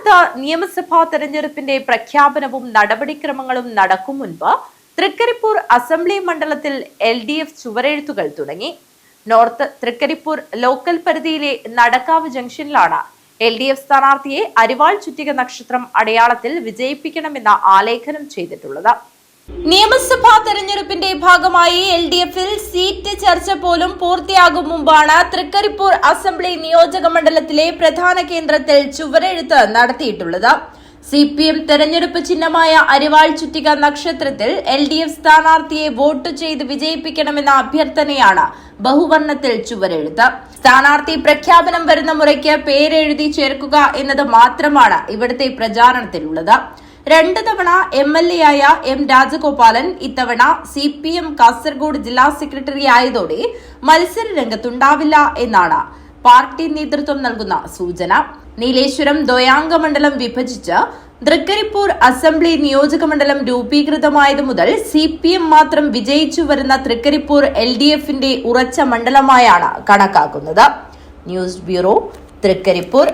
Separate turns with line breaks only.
സംസ്ഥാനത്ത് നിയമസഭാ തെരഞ്ഞെടുപ്പിന്റെ പ്രഖ്യാപനവും നടപടിക്രമങ്ങളും നടക്കും മുൻപ് തൃക്കരിപ്പൂർ അസംബ്ലി മണ്ഡലത്തിൽ LDF ചുവരെഴുത്തുകൾ തുടങ്ങി. നോർത്ത് തൃക്കരിപ്പൂർ ലോക്കൽ പരിധിയിലെ നടക്കാവ് ജംഗ്ഷനിലാണ് LDF സ്ഥാനാർത്ഥിയെ അരിവാൾ ചുറ്റിക നക്ഷത്രം അടയാളത്തിൽ വിജയിപ്പിക്കണമെന്ന ആലേഖനം ചെയ്തിട്ടുള്ളത്. നിയമസഭാ തെരഞ്ഞെടുപ്പിന്റെ ഭാഗമായി LDFൽ സീറ്റ് ചർച്ച പോലും പൂർത്തിയാകും മുമ്പാണ് തൃക്കരിപ്പൂർ അസംബ്ലി നിയോജക മണ്ഡലത്തിലെ പ്രധാന കേന്ദ്രത്തിൽ ചുവരെഴുത്ത് നടത്തിയിട്ടുള്ളത്. CPM തെരഞ്ഞെടുപ്പ് ചിഹ്നമായ അരിവാൾ ചുറ്റിക നക്ഷത്രത്തിൽ LDF സ്ഥാനാർത്ഥിയെ വോട്ട് ചെയ്ത് വിജയിപ്പിക്കണമെന്ന അഭ്യർത്ഥനയാണ് ബഹുവർണ്ണത്തിൽ ചുവരെഴുത്ത്. സ്ഥാനാർത്ഥി പ്രഖ്യാപനം വരുന്ന മുറയ്ക്ക് പേരെഴുതി ചേർക്കുക എന്നത് മാത്രമാണ് ഇവിടുത്തെ പ്രചാരണത്തിലുള്ളത്. 2 തവണ MLA ആയ M രാജഗോപാലൻ ഇത്തവണ CPM കാസർഗോഡ് ജില്ലാ സെക്രട്ടറി ആയതോടെ മത്സര രംഗത്തുണ്ടാവില്ല എന്നാണ് പാർട്ടി നേതൃത്വം നൽകുന്ന സൂചന. നീലേശ്വരം ദ്വയാംഗ മണ്ഡലം വിഭജിച്ച് തൃക്കരിപ്പൂർ അസംബ്ലി നിയോജക മണ്ഡലം രൂപീകൃതമായതു മുതൽ CPM മാത്രം വിജയിച്ചു വരുന്ന തൃക്കരിപ്പൂർ LDFന്റെ ഉറച്ച മണ്ഡലമായാണ് കണക്കാക്കുന്നത്. News bureau, Trikaripur.